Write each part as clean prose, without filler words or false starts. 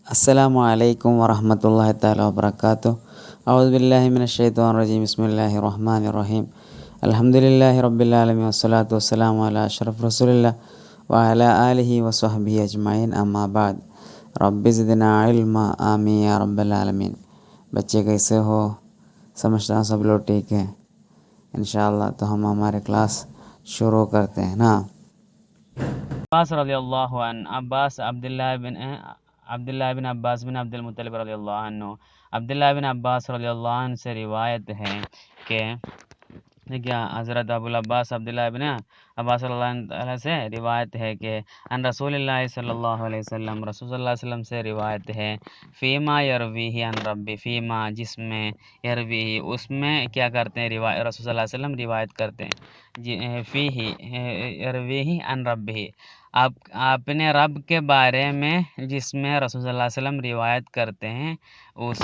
السلام علیکم ورحمۃ اللہ تعالیٰ وبرکاتہ۔ اعوذ باللہ من الشیطان الرجیم، بسم اللہ الرحمن الرحیم۔ الحمد للہ رب العالمین والصلاة والسلام علی اشرف رسول اللہ وعلی آلہ وصحبہ اجمعین، اما بعد۔ رب زدنا علما، آمین یا رب العالمین۔ بچے کیسے ہو؟ سمجھتا ہوں سب لوگ ٹھیک ہیں انشاءاللہ۔ تو ہم ہمارے کلاس شروع کرتے ہیں نا۔ عباس رضی اللہ عنہ، عبداللہ بن عباس بن عبد المطلب رضی اللہ عنہ، عبداللہ بن عباس رضی اللہ عنہ سے روایت ہے کہ حضرت ابو العباس عبداللہ بن عباس صلی اللہ علیہ سے روایت ہے کہ ان رسول اللہ صلی اللہ علیہ وسلم، رسول اللہ علیہ وسلم سے روایت ہے، فیما یرویہ عن ربی، فیما جس میں یرویہ اس میں کیا کرتے ہیں، رسول صلی اللہ علیہ وسلم روایت کرتے ہیں، فیہ یرویہ عن ربی، آپ اپنے رب کے بارے میں جس میں رسول صلی اللہ علیہ وسلم روایت کرتے ہیں، اس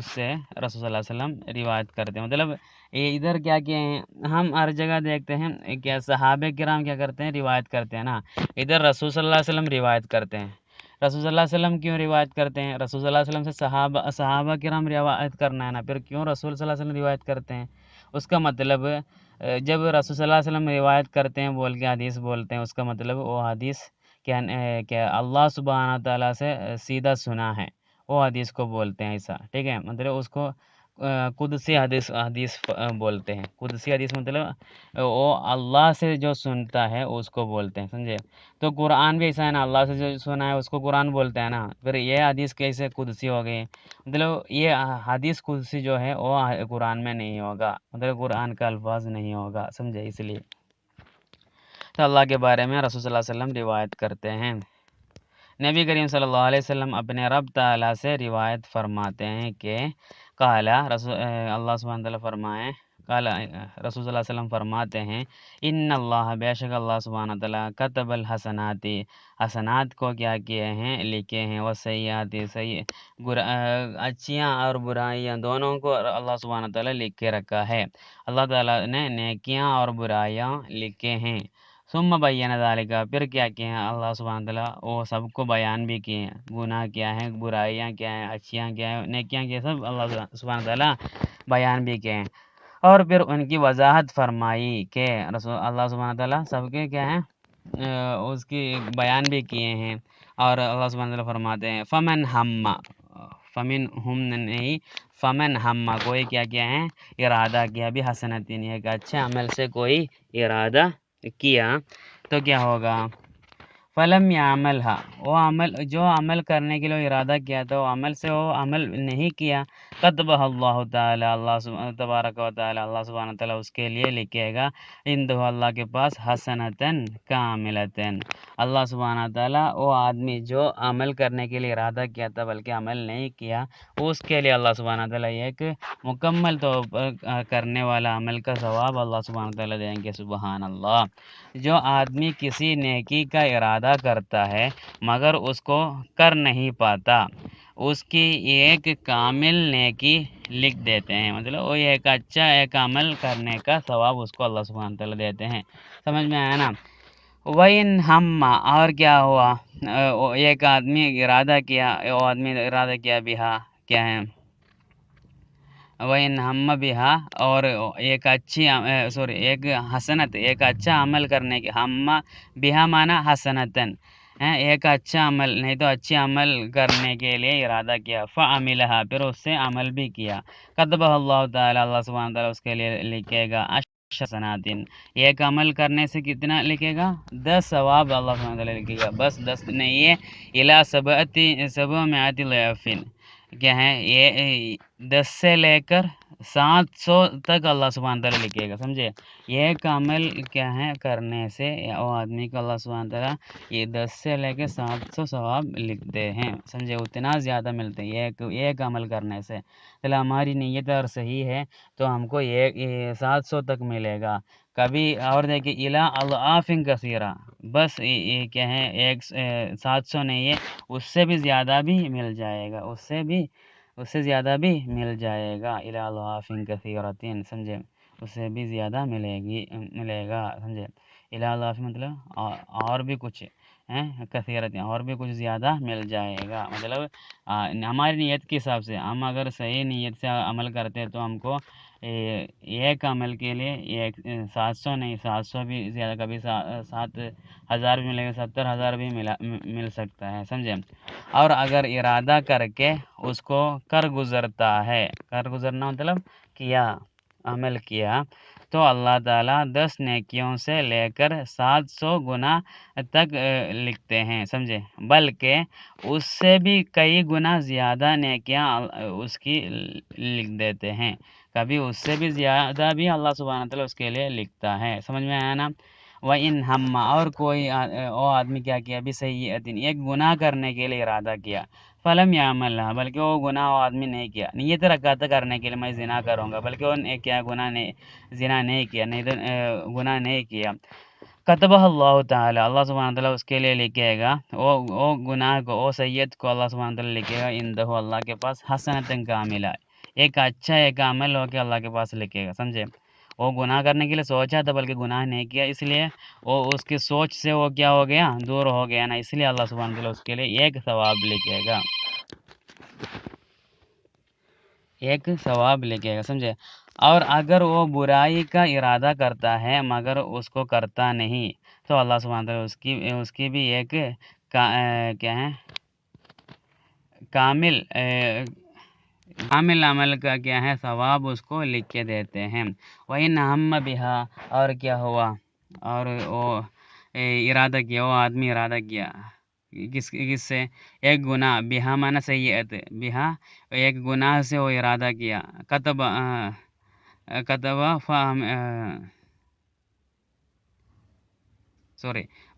سے رسول صلی اللہ علیہ وسلم روایت کرتے ہیں۔ مطلب یہ ادھر کیا ہیں، ہم ہر جگہ دیکھتے ہیں کیا صحابہ کرام کیا کرتے ہیں، روایت کرتے ہیں نا، ادھر رسول صلی اللہ علیہ وسلم روایت کرتے ہیں۔ رسول صلی اللہ علیہ وسلم کیوں روایت کرتے ہیں؟ رسول صلی اللہ علیہ وسلم سے صحابہ کرام روایت کرنا ہے نا، پھر کیوں رسول صلی اللہ علیہ وسلم روایت کرتے ہیں؟ اس کا مطلب جب رسول صلی اللہ علیہ وسلم روایت کرتے ہیں بول کے حدیث بولتے ہیں، اس کا مطلب وہ حدیث کہ اللہ سبحانہ تعالیٰ سے سیدھا سنا ہے، وہ حدیث کو بولتے ہیں ایسا، ٹھیک ہے؟ مطلب اس کو قدسی حدیث بولتے ہیں۔ قدسی حدیث مطلب وہ اللہ سے جو سنتا ہے اس کو بولتے ہیں، سمجھے؟ تو قرآن بھی ایسا ہے نا، اللہ سے جو سنا ہے اس کو قرآن بولتے ہیں نا، پھر یہ حدیث کیسے قدسی ہو گئی؟ مطلب یہ حدیث قدسی جو ہے وہ قرآن میں نہیں ہوگا، مطلب قرآن کا الفاظ نہیں ہوگا، سمجھے؟ اس لیے تو اللہ کے بارے میں رسول صلی اللہ علیہ وسلم روایت کرتے ہیں۔ نبی کریم صلی اللہ علیہ وسلم اپنے رب تعالیٰ سے روایت فرماتے ہیں کہ اللہ سبحانہ تعالیٰ فرمائیں، رسول صلی اللہ علیہ وسلم فرماتے ہیں، ان اللہ، بے شک اللہ سبحانہ تعالیٰ، کتب الحسناتی، حسنات کو کیا کیے ہیں، لکھے ہیں، والسیئاتی، اچھیاں اور برائیاں دونوں کو اللہ سبحانہ تعالیٰ لکھ کے رکھا ہے۔ اللہ تعالیٰ نے نیکیاں اور برائیاں لکھے ہیں۔ ثم بیان ذالک، پھر کیا کیے ہیں اللہ سبحانہ تعالیٰ، وہ سب کو بیان بھی کیے ہیں، گناہ کیا ہیں، برائیاں کیا ہیں، اچھیاں کیا ہیں، نیکیاں کیا ہیں، سب اللہ سبحانہ تعالیٰ بیان بھی کیے ہیں۔ اور پھر ان کی وضاحت فرمائی کہ اللہ سبحانہ تعالیٰ سب کے کیا ہیں، اس کی بیان بھی کیے ہیں۔ اور اللہ سبحانہ تعالیٰ فرماتے ہیں، فمن ہم کوئی کیا ہے، ارادہ کیا بھی حسنتین، ایک اچھے عمل سے کوئی ارادہ کیا تو کیا ہوگا، فلم یعملھا، وہ عمل جو عمل کرنے کے لیے ارادہ کیا تھا، وہ عمل سے وہ عمل نہیں کیا، کتبہ اللہ تعالیٰ، اللہ تبارک و تعالیٰ، اللہ سبحانہ تعالیٰ اس کے لیے لکھے گا، عندہ اللہ کے پاس، حسنتن کاملتن، اللہ سبحانہ تعالیٰ وہ آدمی جو عمل کرنے کے لیے ارادہ کیا تھا بلکہ عمل نہیں کیا، اس کے لیے اللہ سبحانہ تعالیٰ ایک مکمل طور پر کرنے والا عمل کا ثواب اللہ سبحانہ تعالیٰ دیں گے، سبحان اللہ۔ جو آدمی کسی نیکی کا ارادہ کرتا ہے مگر اس کو کر نہیں پاتا، اس کی ایک کامل نیکی لکھ دیتے ہیں، مطلب وہ ایک اچھا ایک عمل کرنے کا ثواب اس کو اللہ سبحانہ تعالیٰ دیتے ہیں، سمجھ میں آیا نا؟ وَإِنْ ہم، اور کیا ہوا، ایک آدمی ارادہ کیا، وہ آدمی ارادہ کیا بہا، کیا ہے، وَإِنْ ہم بہا، اور ایک اچھی ایک حسنت، ایک اچھا عمل کرنے کی، ہم بہا معنی حسنتن، ایک اچھا عمل نہیں تو اچھے عمل کرنے کے لیے ارادہ کیا، فعملہا، پھر اس سے عمل بھی کیا، کتبہ اللہ تعالیٰ، اللہ سبحانہ تعالیٰ اس کے لیے لکھے گا، حسناتن، ایک عمل کرنے سے کتنا لکھے گا، 10 ثواب اللہ سبحانہ تعالیٰ لکھے گا، بس 10 نہیں ہے، الی 700 ضعف، کیا ہے یہ، 10 سے لے کر 700 تک اللہ سبحانہ تعالیٰ لکھے گا، سمجھے؟ یہ عمل کیا ہے کرنے سے وہ آدمی کو اللہ سبحانہ تعالیٰ یہ 10 سے لے کے 700 ثواب لکھتے ہیں، سمجھے؟ اتنا زیادہ ملتے ہیں ایک عمل کرنے سے، چلو ہماری نیت اگر صحیح ہے تو ہم کو 700 تک ملے گا، کبھی اور دیکھیں الی اضعاف کثیرہ، بس یہ کیا ہے 700 نہیں ہے، اس سے بھی زیادہ بھی مل جائے گا، اس سے زیادہ بھی مل جائے گا، الی اضعاف کثیرۃ، سمجھے؟ اس سے بھی زیادہ ملے گا، سمجھے؟ الی اضعاف مطلب اور بھی کچھ کثیرت اور بھی کچھ زیادہ مل جائے گا. مطلب ہماری نیت کے حساب سے ہم اگر صحیح نیت سے عمل کرتے تو ہم کو ایک عمل کے لیے 700 نہیں 700 بھی زیادہ, کبھی 7,000 بھی ملے گا, 70,000 بھی مل سکتا ہے, سمجھے. اور اگر ارادہ کر کے اس کو کر گزرنا مطلب کیا, عمل کیا, تو اللہ تعالیٰ 10 نیکیوں سے لے کر 700 گنا تک لکھتے ہیں, سمجھے. بلکہ اس سے بھی کئی گنا زیادہ نیکیاں اس کی لکھ دیتے ہیں, کبھی اس سے بھی زیادہ بھی اللہ سبحانہ تعالیٰ اس کے لیے لکھتا ہے. سمجھ میں آیا نا. وَإِنْ ہَمَّ اور کوئی آدمی کیا کیا بھی سیئۃ ایک گناہ کرنے کے لیے ارادہ کیا, فلم يعملها بلکہ وہ گناہ وہ آدمی نہیں کیا, نیت رکھا تھا کرنے کے لیے میں زنا کروں گا, بلکہ وہ کیا زنا نہیں کیا, گناہ نہیں کیا, کتبہ اللہ تعالیٰ اللہ سبحانہ تعالیٰ اس کے لیے لکھے گا, وہ گناہ کو وہ سیئت کو اللہ سبحانہ تعالیٰ لکھے گا عندہ اللہ کے پاس حسنۃ کاملہ, ایک اچھا ایک عمل ہو کے اللہ کے پاس لکھے گا, سمجھے. وہ گناہ کرنے کے لیے سوچا تھا بلکہ گناہ نہیں کیا, اس لیے وہ اس کی سوچ سے وہ کیا ہو گیا, دور ہو گیا نا, اس لیے اللہ سبحانہ تعالیٰ اس کے لیے ایک ثواب لکھے گا, سمجھے. اور اگر وہ برائی کا ارادہ کرتا ہے مگر اس کو کرتا نہیں, تو اللہ سبحانہ تعالیٰ اس کی بھی ایک کیا ہے کامل عمل کا کیا ہے ثواب اس کو لکھ کے دیتے ہیں. وَإِنْ هَمَّ بِهَا اور کیا ہوا, اور وہ ارادہ کیا, وہ آدمی ارادہ کیا کس سے, ایک گناہ, بہا مانا سیئت, بہا ایک گناہ سے وہ ارادہ کیا,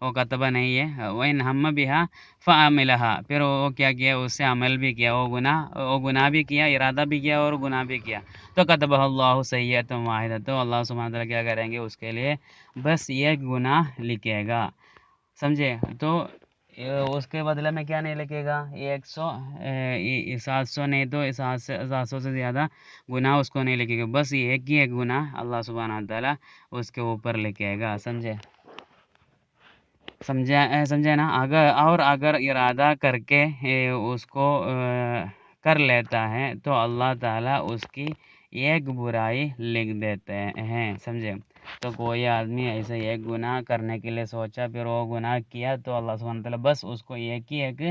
وہ کتبہ نہیں ہے, وَإِنْ هَمَّ بِهَا فَعَمِلَهَا پھر وہ کیا اس سے عمل بھی کیا, وہ گناہ بھی کیا, ارادہ بھی کیا اور گناہ بھی کیا, تو کتبہ اللہ سیئۃ واحدہ, تو اللہ سبحانہ تعالیٰ کیا کریں گے اس کے لیے بس ایک گناہ لکھے گا, سمجھے. تو اس کے بدلے میں کیا نہیں لکھے گا, 700 نہیں تو 700 سے زیادہ گناہ اس کو نہیں لکھے گا, بس ایک ہی ایک گناہ اللہ سبحانہ تعالیٰ اس کے اوپر لکھے گا, سمجھے نا. اگر ارادہ کر کے اس کو کر لیتا ہے تو اللہ تعالیٰ اس کی ایک برائی لکھ دیتے ہیں, سمجھے. تو کوئی آدمی ایسے ایک گناہ کرنے کے لیے سوچا, پھر وہ گناہ کیا, تو اللہ سبحانہ تعالیٰ بس اس کو ایک ہی ایک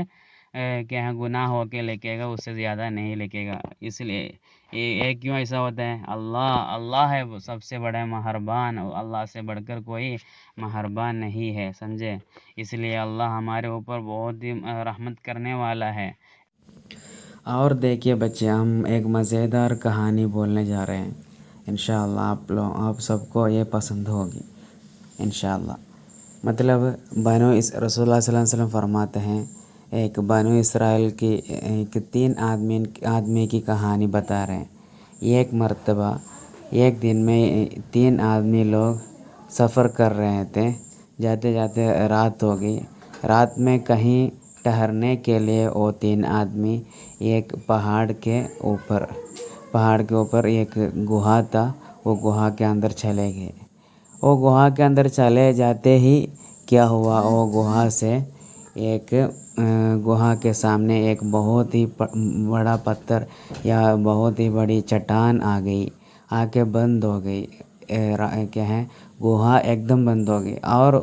کیا ہے گناہ ہو کے لکھے گا, اس سے زیادہ نہیں لکھے گا. اس لیے ایک کیوں ایسا ہوتا ہے, اللہ ہے سب سے بڑا مہربان, اللہ سے بڑھ کر کوئی مہربان نہیں ہے, سمجھے. اس لیے اللہ ہمارے اوپر بہت ہی رحمت کرنے والا ہے. اور دیکھیے بچے, ہم ایک مزیدار کہانی بولنے جا رہے ہیں, انشاءاللہ آپ سب کو یہ پسند ہوگی انشاءاللہ. مطلب رسول اللہ صلی اللہ علیہ وسلم فرماتے ہیں, ایک بنو اسرائیل کی 3 آدمی کی کہانی بتا رہے ہیں. ایک مرتبہ ایک دن میں 3 آدمی لوگ سفر کر رہے تھے, جاتے جاتے رات ہو گئی. رات میں کہیں ٹہرنے کے لیے وہ 3 آدمی ایک پہاڑ کے اوپر ایک گہا تھا, وہ گہا کے اندر چلے گئے. وہ گہا کے اندر چلے جاتے ہی کیا ہوا, وہ گہا کے سامنے ایک بہت ہی بڑا پتھر یا بہت ہی بڑی چٹان آ گئی, آ کے بند ہو گئی. کیا ہے گہا ایک دم بند ہو گئی, اور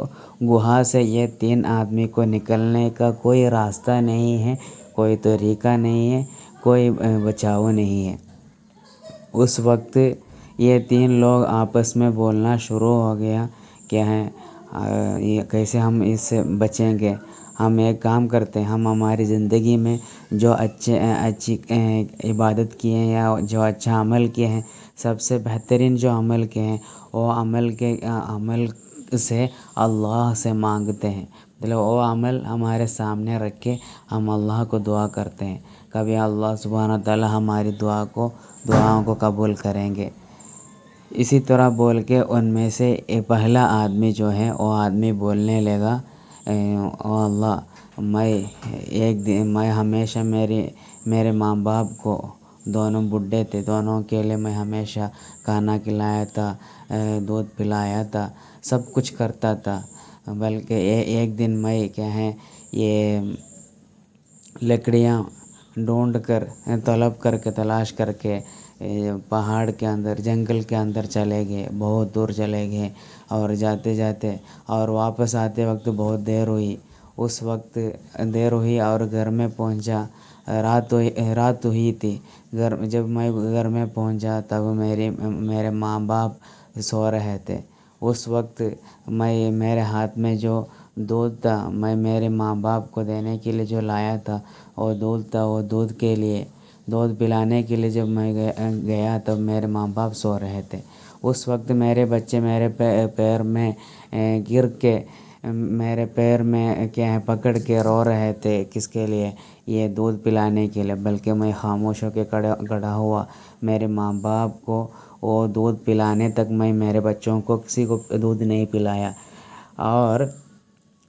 گہا سے یہ 3 آدمی کو نکلنے کا کوئی راستہ نہیں ہے, کوئی طریقہ نہیں ہے, کوئی بچاؤ نہیں ہے. اس وقت یہ 3 لوگ آپس میں بولنا شروع ہو گیا, کیا ہے کیسے ہم اس سے بچیں گے. ہم ایک کام کرتے ہیں, ہم ہماری زندگی میں جو اچھی عبادت کیے ہیں یا جو اچھا عمل کیے ہیں, سب سے بہترین جو عمل کیے ہیں, وہ عمل سے اللہ سے مانگتے ہیں. مطلب وہ عمل ہمارے سامنے رکھ کے ہم اللہ کو دعا کرتے ہیں, کبھی اللہ سبحانہ تعالیٰ ہماری دعاؤں کو قبول کریں گے. اسی طرح بول کے ان میں سے پہلا آدمی جو ہے, وہ آدمی بولنے لگا, او اللہ, میں ہمیشہ میرے ماں باپ کو, دونوں بڈھے تھے, دونوں کے لیے میں ہمیشہ کھانا کھلایا تھا, دودھ پلایا تھا, سب کچھ کرتا تھا, بلکہ ایک دن میں کیا ہے یہ لکڑیاں ڈھونڈ کر طلب کر کے تلاش کر کے پہاڑ کے اندر جنگل کے اندر چلے گئے، بہت دور چلے گئے، اور جاتے جاتے اور واپس آتے وقت بہت دیر ہوئی۔ اس وقت دیر ہوئی اور گھر میں پہنچا، رات ہوئی تھی۔ جب میں گھر میں پہنچا تب میرے ماں باپ سو رہے تھے۔ اس وقت میرے ہاتھ میں جو دودھ تھا، میں میرے ماں باپ کو دینے کے لیے جو لایا تھا وہ دودھ تھا، وہ دودھ پلانے کے لیے جب میں گیا تب میرے ماں باپ سو رہے تھے۔ اس وقت میرے بچے میرے پیر میں گر کے میرے پیر میں کیا ہے پکڑ کے رو رہے تھے، کس کے لیے؟ یہ دودھ پلانے کے لیے۔ بلکہ میں خاموش ہو کے کھڑا ہوا، میرے ماں باپ کو وہ دودھ پلانے تک میں میرے بچوں کو کسی کو دودھ نہیں پلایا۔ اور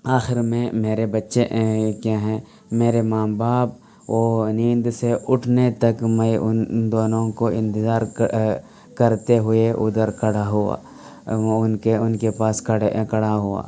آخر میں میرے بچے کیا ہیں میرے ماں باپ وہ نیند سے اٹھنے تک میں ان دونوں کو انتظار کرتے ہوئے ادھر کھڑا ہوا، ان کے پاس کھڑا ہوا۔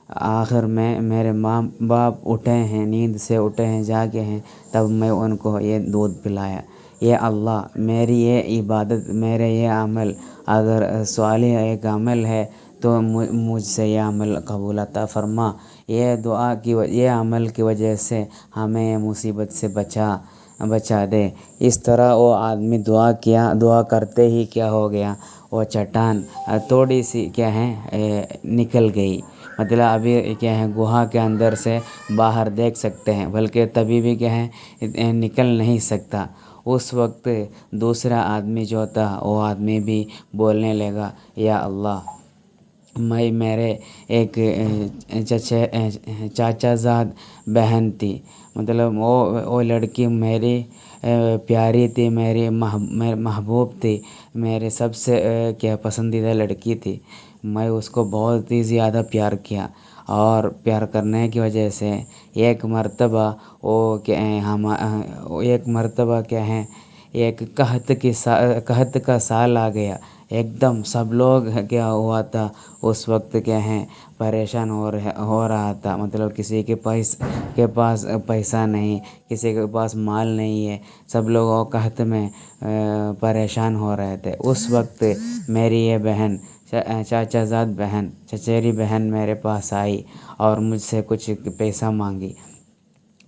آخر میں میرے ماں باپ اٹھے ہیں، نیند سے اٹھے ہیں، جاگے ہیں، تب میں ان کو یہ دودھ پلایا۔ یہ اللہ، میری یہ عبادت، میرے یہ عمل اگر صالح ایک عمل ہے تو مجھ سے یہ عمل قبول عطا فرما۔ یہ عمل کی وجہ سے ہمیں یہ مصیبت سے بچا دے۔ اس طرح وہ آدمی دعا کرتے ہی کیا ہو گیا، وہ چٹان تھوڑی سی کیا ہے نکل گئی۔ مطلب ابھی کیا ہے گہا کے اندر سے باہر دیکھ سکتے ہیں، بلکہ تبھی بھی کیا ہے نکل نہیں سکتا۔ اس وقت دوسرا آدمی جو تھا وہ آدمی بھی بولنے لگا، یا اللہ، میں میرے ایک چاچا زاد بہن تھی، مطلب وہ لڑکی میری پیاری تھی، میری محبوب تھی، میرے سب سے کیا پسندیدہ لڑکی تھی۔ میں اس کو بہت ہی زیادہ پیار کیا، اور پیار کرنے کی وجہ سے ایک مرتبہ کیا ہے ایک قحط کا سال آ گیا۔ ایک دم سب لوگ کیا ہوا تھا اس وقت کیا ہے پریشان ہو رہا تھا، مطلب کسی کے پاس پیسہ نہیں، کسی کے پاس مال نہیں ہے، سب لوگ قحط میں پریشان ہو رہے تھے۔ اس وقت میری یہ بہن، چاچا زاد بہن، چچیری بہن میرے پاس آئی اور مجھ سے کچھ پیسہ مانگی۔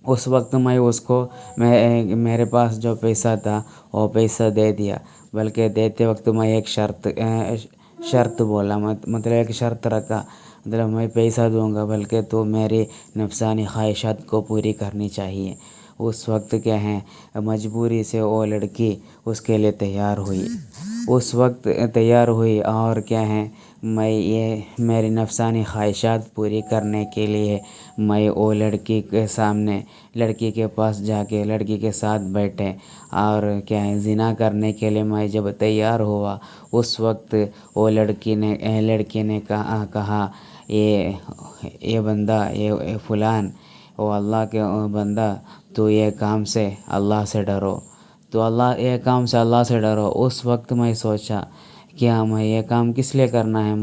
اس وقت میں اس کو میرے پاس جو پیسہ تھا وہ پیسہ دے دیا، بلکہ دیتے وقت میں ایک شرط بولا، مطلب ایک شرط رکھا، مطلب میں پیسہ دوں گا بلکہ تو میری نفسانی خواہشات کو پوری کرنی چاہیے۔ اس وقت کیا ہے مجبوری سے وہ لڑکی اس کے لیے تیار ہوئی۔ اس وقت تیار ہوئی اور کیا ہے میری نفسانی خواہشات پوری کرنے کے لیے میں وہ لڑکی کے سامنے، لڑکی کے پاس جا کے لڑکی کے ساتھ بیٹھے، اور کیا ہے زنا کرنے کے لیے میں جب تیار ہوا، اس وقت وہ لڑکی نے کہا یہ بندہ، یہ فلان، وہ اللہ کے بندہ، تو یہ کام سے اللہ سے ڈرو، یہ کام سے اللہ سے ڈرو۔ اس وقت میں سوچا کیا میں یہ کام کس لیے کرنا ہے،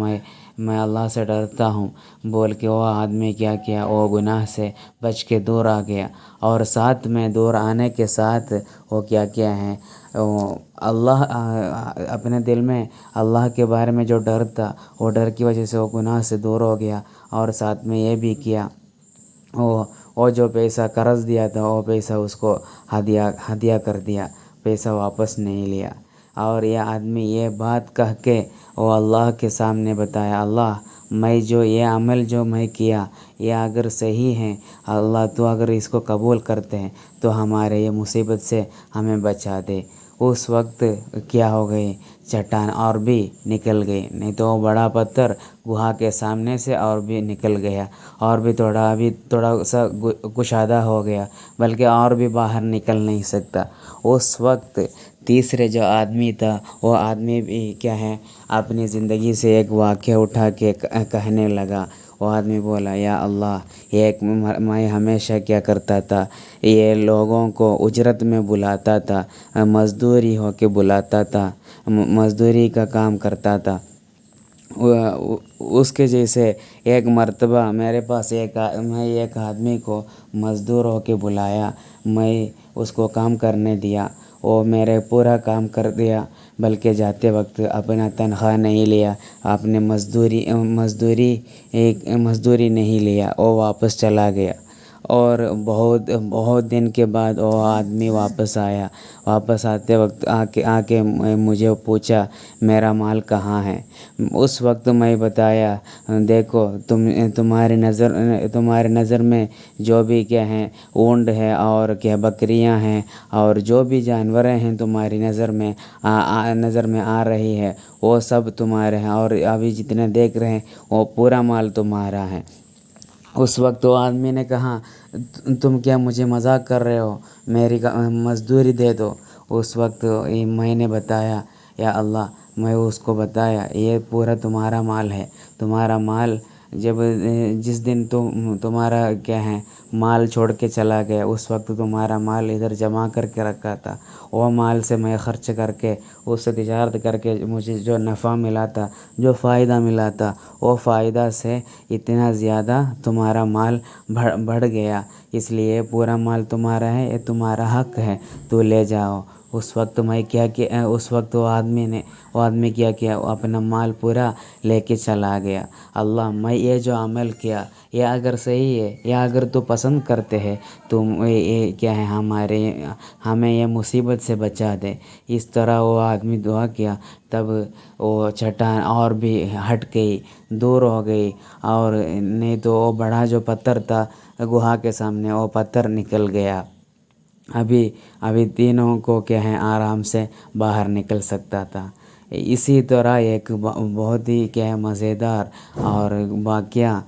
میں اللہ سے ڈرتا ہوں بول کے وہ آدمی کیا وہ گناہ سے بچ کے دور آ گیا، اور ساتھ میں دور آنے کے ساتھ وہ کیا ہے اللہ اپنے دل میں اللہ کے بارے میں جو ڈر تھا، وہ ڈر کی وجہ سے وہ گناہ سے دور ہو گیا، اور ساتھ میں یہ بھی کیا وہ جو پیسہ قرض دیا تھا وہ پیسہ اس کو ہدیہ کر دیا، پیسہ واپس نہیں لیا۔ اور یہ آدمی یہ بات کہہ کے وہ اللہ کے سامنے بتایا، اللہ، میں جو یہ عمل جو میں کیا یہ اگر صحیح ہے، اللہ تو اگر اس کو قبول کرتے ہیں تو ہمارے یہ مصیبت سے ہمیں بچا دے۔ اس وقت کیا ہو گئی چٹان اور بھی نکل گئی، نہیں تو وہ بڑا پتھر گہا کے سامنے سے اور بھی نکل گیا، اور بھی تھوڑا سا کشادہ ہو گیا، بلکہ اور بھی باہر نکل نہیں سکتا۔ اس وقت تیسرے جو آدمی تھا وہ آدمی بھی کیا ہے اپنی زندگی سے ایک واقعہ اٹھا کے کہنے لگا۔ وہ آدمی بولا، یا اللہ، میں ہمیشہ کیا کرتا تھا، یہ لوگوں کو اجرت میں بلاتا تھا، مزدوری ہو کے بلاتا تھا، مزدوری کا کام کرتا تھا، اس کے جیسے ایک مرتبہ میرے پاس میں ایک آدمی کو مزدور ہو کے بلایا، میں اس کو کام کرنے دیا، وہ میرے پورا کام کر دیا، بلکہ جاتے وقت اپنا تنخواہ نہیں لیا، آپ نے مزدوری نہیں لیا، وہ واپس چلا گیا۔ اور بہت دن کے بعد وہ آدمی واپس آیا، واپس آتے وقت آ کے مجھے پوچھا میرا مال کہاں ہے۔ اس وقت میں بتایا، دیکھو تمہاری نظر میں جو بھی کیا ہیں اونٹ ہے اور کیا بکریاں ہیں اور جو بھی جانور ہیں تمہاری نظر میں آ رہی ہے، وہ سب تمہارے ہیں، اور ابھی جتنے دیکھ رہے ہیں وہ پورا مال تمہارا ہے۔ اس وقت وہ آدمی نے کہا، تم کیا مجھے مذاق کر رہے ہو، میری مزدوری دے دو۔ اس وقت میں نے بتایا، یا اللہ، میں اس کو بتایا یہ پورا تمہارا مال ہے، تمہارا مال جس دن تمہارا کیا ہے مال چھوڑ کے چلا گیا، اس وقت تمہارا مال ادھر جمع کر کے رکھا تھا، وہ مال سے میں خرچ کر کے اس سے تجارت کر کے مجھے جو نفع ملا تھا، جو فائدہ ملا تھا، وہ فائدہ سے اتنا زیادہ تمہارا مال بڑھ گیا، اس لیے پورا مال تمہارا ہے، یہ تمہارا حق ہے، تو لے جاؤ۔ اس وقت وہ آدمی کیا وہ اپنا مال پورا لے کے چلا گیا۔ اللہ، میں یہ جو عمل کیا یہ اگر صحیح ہے، یا اگر تو پسند کرتے ہے تو یہ کیا ہے ہمیں یہ مصیبت سے بچا دے۔ اس طرح وہ آدمی دعا کیا، تب وہ چٹان اور بھی ہٹ گئی، دور ہو گئی، اور نہیں تو وہ بڑا جو پتھر تھا گہا کے سامنے، وہ پتھر نکل گیا۔ ابھی تینوں کو کیا ہے آرام سے باہر نکل سکتا تھا۔ اسی طرح ایک بہت ہی کیا ہے مزیدار اور واقعہ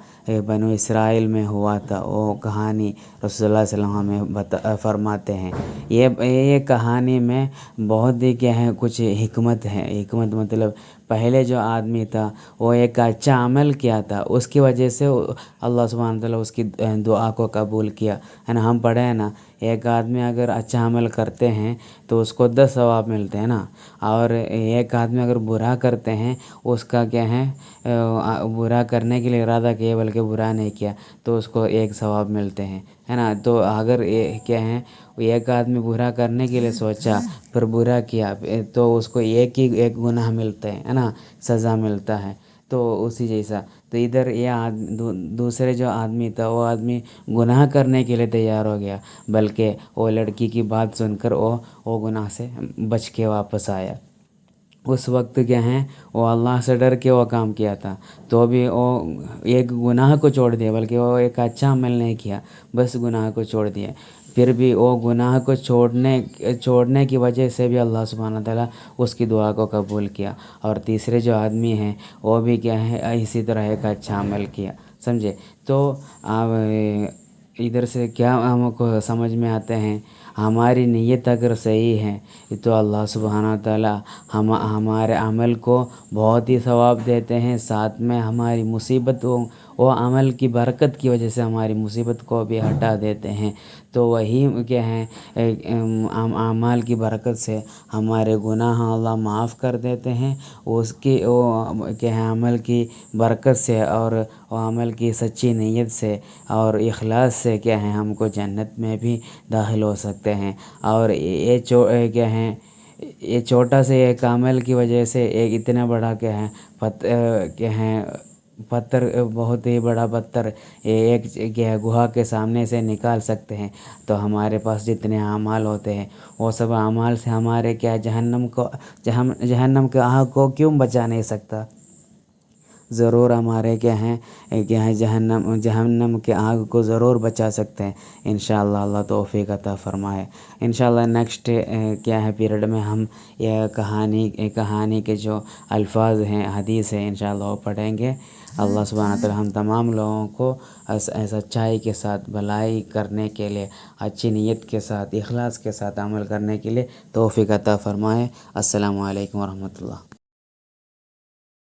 بنو اسرائیل میں ہوا تھا، وہ کہانی رسول اللہ صلی اللہ علیہ وسلم ہمیں فرماتے ہیں۔ یہ کہانی میں بہت ہی کیا ہے کچھ حکمت ہے۔ حکمت مطلب پہلے جو آدمی تھا وہ ایک اچھا عمل کیا تھا، اس کی وجہ سے اللہ سبحانہ وتعالیٰ اس کی دعا کو قبول کیا ہے نا۔ ہم پڑھے ہیں نا، ایک آدمی اگر اچھا عمل کرتے ہیں تو اس کو 10 ثواب ملتے ہیں نا، اور ایک آدمی اگر برا کرتے ہیں، اس کا کیا ہے برا کرنے کے لیے ارادہ کیا بلکہ برا نہیں کیا تو اس کو 1 ثواب ملتے ہیں، ہے نا۔ تو اگر کیا ہے ایک آدمی برا کرنے کے لیے سوچا پھر برا کیا تو اس کو ایک گناہ ملتا ہے نا، سزا ملتا ہے۔ تو اسی جیسا تو ادھر دوسرے جو آدمی تھا وہ آدمی گناہ کرنے کے لیے تیار ہو گیا، بلکہ وہ لڑکی کی بات سن کر وہ گناہ سے بچ کے واپس آیا۔ اس وقت کیا ہے وہ اللہ سے ڈر کے وہ کام کیا تھا، تو بھی وہ ایک گناہ کو چھوڑ دیا، بلکہ وہ ایک اچھا عمل نہیں کیا، بس گناہ کو چھوڑ دیا۔ پھر بھی وہ گناہ کو چھوڑنے کی وجہ سے بھی اللہ سبحانہ تعالیٰ اس کی دعا کو قبول کیا۔ اور تیسرے جو آدمی ہیں وہ بھی کیا ہے اسی طرح ایک اچھا عمل کیا، سمجھے۔ تو ادھر سے کیا ہم کو سمجھ میں آتے ہیں، ہماری نیت اگر صحیح ہے تو اللہ سبحانہ تعالیٰ ہمارے عمل کو بہت ہی ثواب دیتے ہیں، ساتھ میں ہماری مصیبت وہ عمل کی برکت کی وجہ سے ہماری مصیبت کو بھی ہٹا دیتے ہیں۔ تو وہی کیا ہے اعمال کی برکت سے ہمارے گناہ اللہ معاف کر دیتے ہیں، اس کی کیا ہے عمل کی برکت سے اور وہ عمل کی سچی نیت سے اور اخلاص سے کیا ہے ہم کو جنت میں بھی داخل ہو سکتے ہیں۔ اور یہ کیا ہے یہ چھوٹا سے ایک عمل کی وجہ سے ایک اتنا بڑا کیا ہے پتھر، بہت ہی بڑا پتھر ایک کیا ہے گہا کے سامنے سے نکال سکتے ہیں۔ تو ہمارے پاس جتنے اعمال ہوتے ہیں وہ سب اعمال سے ہمارے کیا جہنم کے آگ کو کیوں بچا نہیں سکتا؟ ضرور ہمارے کیا ہے جہنم کے آگ کو ضرور بچا سکتے ہیں انشاءاللہ۔ اللہ توفیق عطا فرمائے۔ انشاءاللہ نیکسٹ کیا ہے پیریڈ میں ہم یہ کہانی کے جو الفاظ ہیں، حدیث ہیں، انشاءاللہ وہ پڑھیں گے۔ اللہ سبحانہ تعالیٰ ہم تمام لوگوں کو سچائی کے ساتھ بھلائی کرنے کے لیے، اچھی نیت کے ساتھ، اخلاص کے ساتھ عمل کرنے کے لیے توفیق عطا فرمائے۔ السلام علیکم ورحمۃ اللہ۔